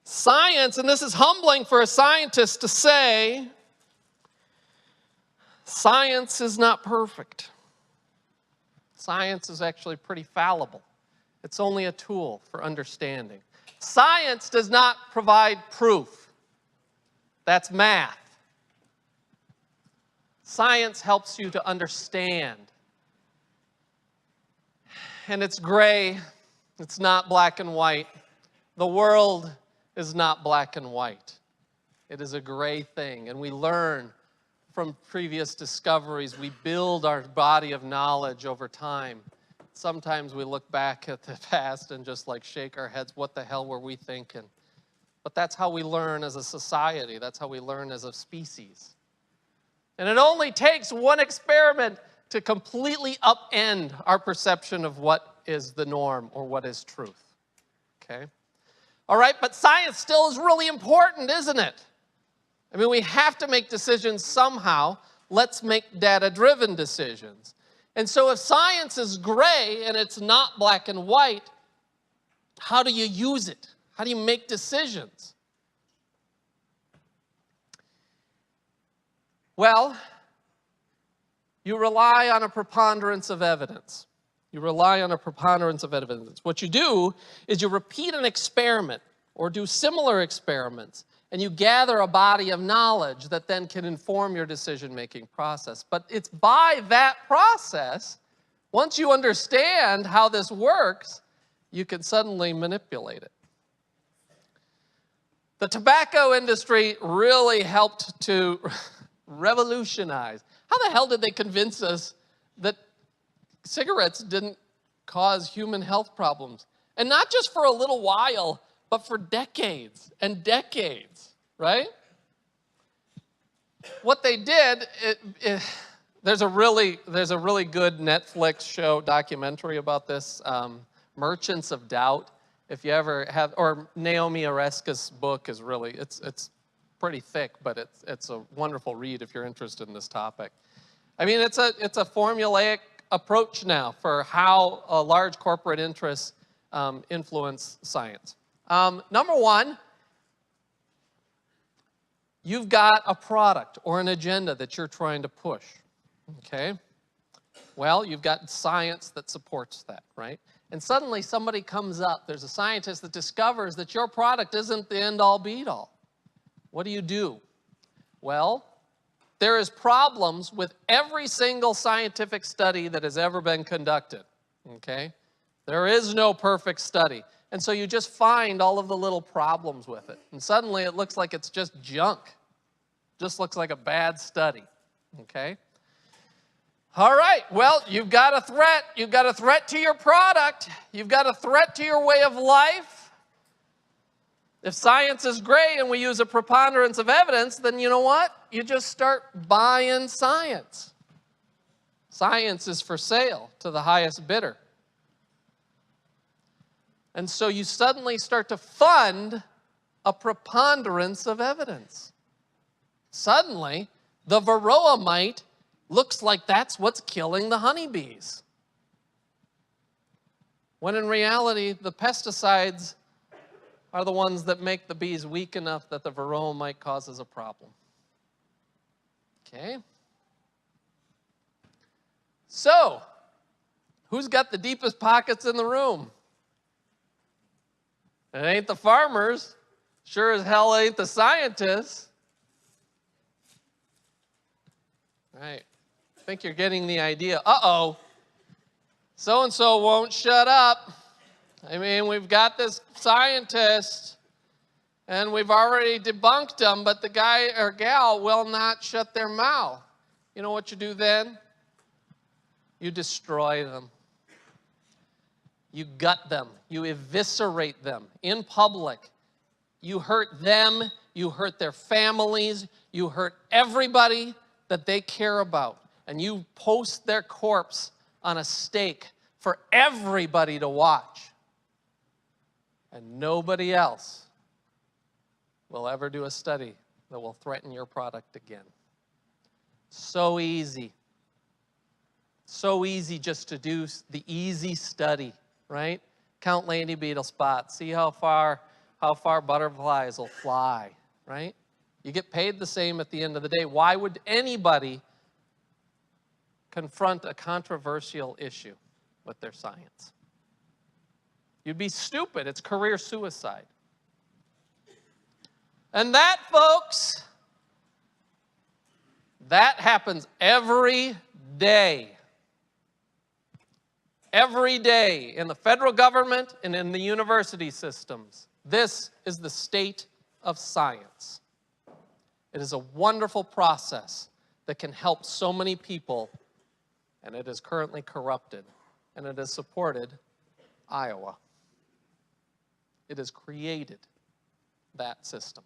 Science, and this is humbling for a scientist to say, science is not perfect. Science is actually pretty fallible. It's only a tool for understanding. Science does not provide proof. That's math. Science helps you to understand. And it's gray. It's not black and white. The world is not black and white. It is a gray thing. And we learn from previous discoveries. We build our body of knowledge over time. Sometimes we look back at the past and just like shake our heads, what the hell were we thinking? But that's how we learn as a society. That's how we learn as a species. And it only takes one experiment to completely upend our perception of what is the norm or what is truth. Okay? All right, but science still is really important, isn't it? I mean, we have to make decisions somehow. Let's make data-driven decisions. And so if science is gray and it's not black and white, how do you use it? How do you make decisions? Well, you rely on a preponderance of evidence. You rely on a preponderance of evidence. What you do is you repeat an experiment or do similar experiments, and you gather a body of knowledge that then can inform your decision-making process. But it's by that process, once you understand how this works, you can suddenly manipulate it. The tobacco industry really helped to revolutionize. How the hell did they convince us that cigarettes didn't cause human health problems? And not just for a little while, but for decades and decades, right? What they did, there's a really good Netflix show documentary about this, Merchants of Doubt. If you ever have, or Naomi Oreskes' book is really, it's pretty thick, but it's a wonderful read if you're interested in this topic. I mean, it's a formulaic approach now for how large corporate interests influence science. Number one, you've got a product or an agenda that you're trying to push, okay? Well, you've got science that supports that, right? And suddenly somebody comes up, there's a scientist that discovers that your product isn't the end-all, be-all. What do? Well, there is problems with every single scientific study that has ever been conducted, okay? There is no perfect study. And so you just find all of the little problems with it. And suddenly it looks like it's just junk. Just looks like a bad study, okay? All right, well, you've got a threat. You've got a threat to your product. You've got a threat to your way of life. If science is gray and we use a preponderance of evidence, then you know what? You just start buying science. Science is for sale to the highest bidder. And so you suddenly start to fund a preponderance of evidence. Suddenly, the varroa mite looks like that's what's killing the honeybees. When in reality, the pesticides are the ones that make the bees weak enough that the varroa mite causes a problem. Okay? So, who's got the deepest pockets in the room? It ain't the farmers. Sure as hell ain't the scientists. Right. I think you're getting the idea. Uh-oh. So-and-so won't shut up. I mean, we've got this scientist, and we've already debunked him, but the guy or gal will not shut their mouth. You know what you do then? You destroy them. You gut them. You eviscerate them in public. You hurt them. You hurt their families. You hurt everybody that they care about. And you post their corpse on a stake for everybody to watch. And nobody else will ever do a study that will threaten your product again. So easy. So easy just to do the easy study, right? Count lady beetle spots. See how how far butterflies will fly, right? You get paid the same at the end of the day. Why would anybody confront a controversial issue with their science? You'd be stupid. It's career suicide. And that, folks, that happens every day. Every day in the federal government and in the university systems. This is the state of science. It is a wonderful process that can help so many people, and it is currently corrupted, and it has supported Iowa. It has created that system.